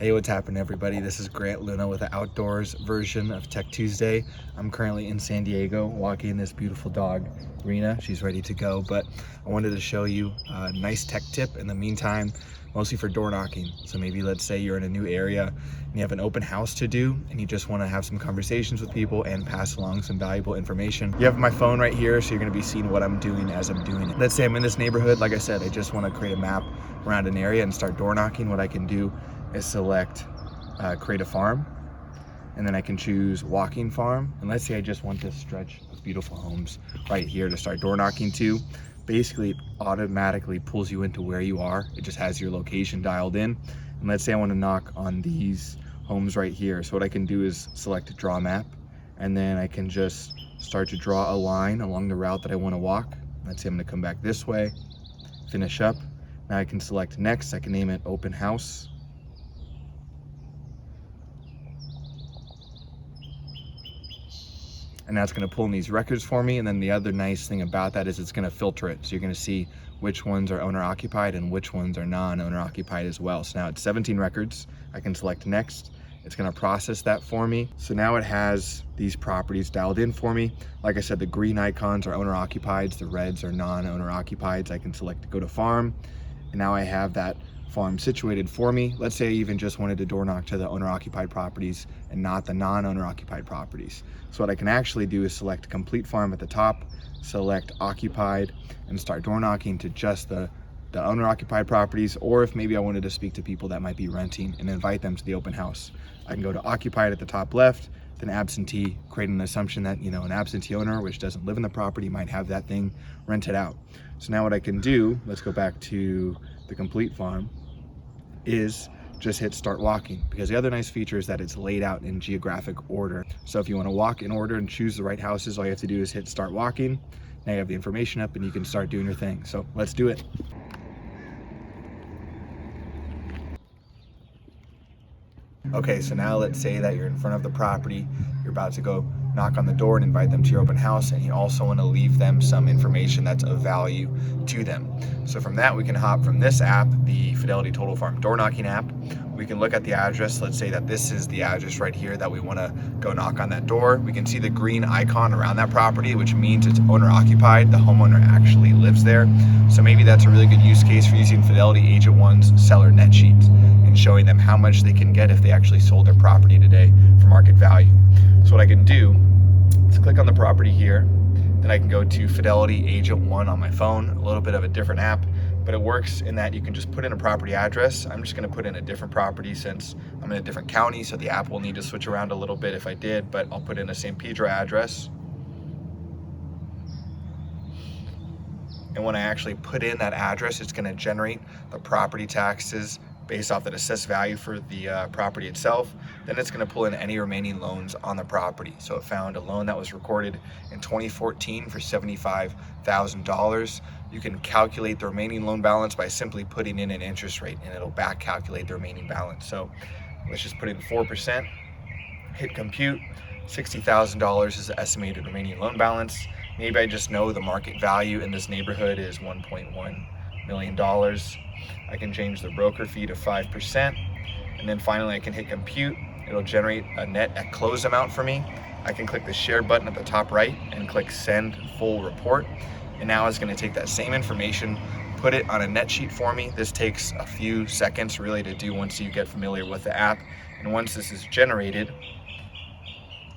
Hey, what's happening, everybody? This is Grant Luna with the outdoors version of Tech Tuesday. I'm currently in San Diego walking this beautiful dog, Rena. She's ready to go, but I wanted to show you a nice tech tip in the meantime, mostly for door knocking. So maybe let's say you're in a new area and you have an open house to do and you just want to have some conversations with people and pass along some valuable information. You have my phone right here, so you're going to be seeing what I'm doing as I'm doing it. Let's say I'm in this neighborhood. Like I said, I just want to create a map around an area and start door knocking. What I can do is select create a farm, and then I can choose walking farm. And let's say I just want this stretch of beautiful homes right here to start door knocking to. Basically, it automatically pulls you into where you are. It just has your location dialed in. And let's say I want to knock on these homes right here. So what I can do is select draw map, and then I can just start to draw a line along the route that I want to walk. Let's say I'm going to come back this way, finish up. Now I can select next. I can name it open house. And that's going to pull in these records for me. And then the other nice thing about that is it's going to filter it. So you're going to see which ones are owner occupied and which ones are non-owner occupied as well. So now it's 17 records. I can select next. It's going to process that for me. So now it has these properties dialed in for me. Like I said, the green icons are owner occupied, the reds are non-owner occupied. I can select go to farm. And now I have that farm situated for me. Let's say I even just wanted to door knock to the owner occupied properties and not the non-owner occupied properties. So what I can actually do is select complete farm at the top, select occupied, and start door knocking to just the owner occupied properties. Or if maybe I wanted to speak to people that might be renting and invite them to the open house, I can go to occupied at the top left, then absentee, create an assumption that, you know, an absentee owner which doesn't live in the property might have that thing rented out. So now what I can do, let's go back to the complete farm, is just hit start walking, because the other nice feature is that it's laid out in geographic order. So if you want to walk in order and choose the right houses, all you have to do is hit start walking. Now you have the information up and you can start doing your thing. So let's do it. Okay, so now let's say that you're in front of the property, you're about to go knock on the door and invite them to your open house, and you also want to leave them some information that's of value to them. So from that, we can hop from this app, the Fidelity Total Farm door knocking app. We can look at the address. Let's say that this is the address right here that we want to go knock on that door. We can see the green icon around that property, which means it's owner occupied. The homeowner actually lives there. So maybe that's a really good use case for using Fidelity Agent One's seller net sheet and showing them how much they can get if they actually sold their property today for market value. So what I can do is click on the property here, then I can go to Fidelity Agent One on my phone, a little bit of a different app, but it works in that you can just put in a property address. I'm just going to put in a different property since I'm in a different county, so the app will need to switch around a little bit if I did, but I'll put in a San Pedro address. And when I actually put in that address, it's going to generate the property taxes based off the assessed value for the property itself. Then it's going to pull in any remaining loans on the property. So it found a loan that was recorded in 2014 for $75,000. You can calculate the remaining loan balance by simply putting in an interest rate, and it'll back calculate the remaining balance. So let's just put in 4%, hit compute. $60,000 is the estimated remaining loan balance. Maybe I just know the market value in this neighborhood is $1.1 million. I can change the broker fee to 5, and then finally I can hit compute. It'll generate a net at close amount for me. I can click the share button at the top right and click send full report, and now it's going to take that same information, put it on a net sheet for me. This takes a few seconds really to do once you get familiar with the app, and once this is generated,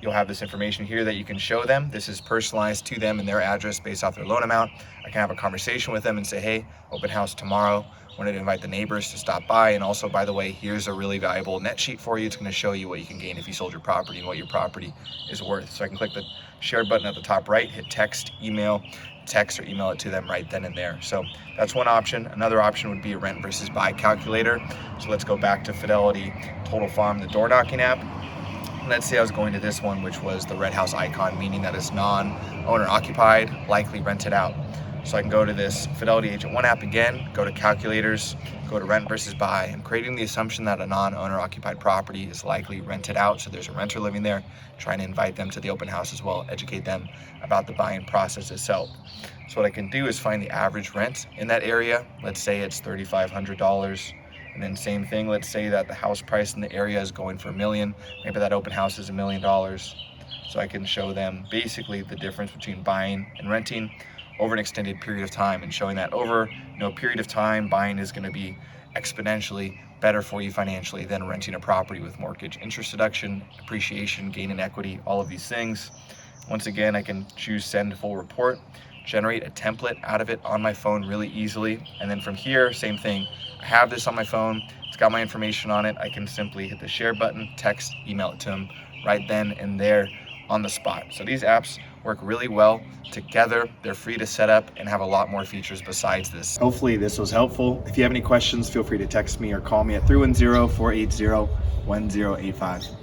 you'll have this information here that you can show them. This is personalized to them and their address based off their loan amount. I can have a conversation with them and say, hey, open house tomorrow. Wanted to invite the neighbors to stop by. And also, by the way, here's a really valuable net sheet for you. It's going to show you what you can gain if you sold your property and what your property is worth. So I can click the share button at the top right, hit text, email, text or email it to them right then and there. So that's one option. Another option would be a rent versus buy calculator. So let's go back to Fidelity Total Farm, the door knocking app. Let's say I was going to this one, which was the red house icon, meaning that it's non-owner occupied, likely rented out. So I can go to this Fidelity Agent One app again, go to calculators, go to rent versus buy. I'm creating the assumption that a non-owner occupied property is likely rented out, so there's a renter living there, trying to invite them to the open house as well, educate them about the buying process itself. So what I can do is find the average rent in that area. Let's say it's $3,500. And then same thing, let's say that the house price in the area is going for $1 million. Maybe that open house is $1 million. So I can show them basically the difference between buying and renting over an extended period of time, and showing that over a period of time, buying is going to be exponentially better for you financially than renting a property with mortgage, interest deduction, appreciation, gain in equity, all of these things. Once again, I can choose send full report, generate a template out of it on my phone really easily. And then from here, same thing. I have this on my phone. It's got my information on it. I can simply hit the share button, text, email it to them right then and there on the spot. So these apps work really well together. They're free to set up and have a lot more features besides this. Hopefully this was helpful. If you have any questions, feel free to text me or call me at 310-480-1085.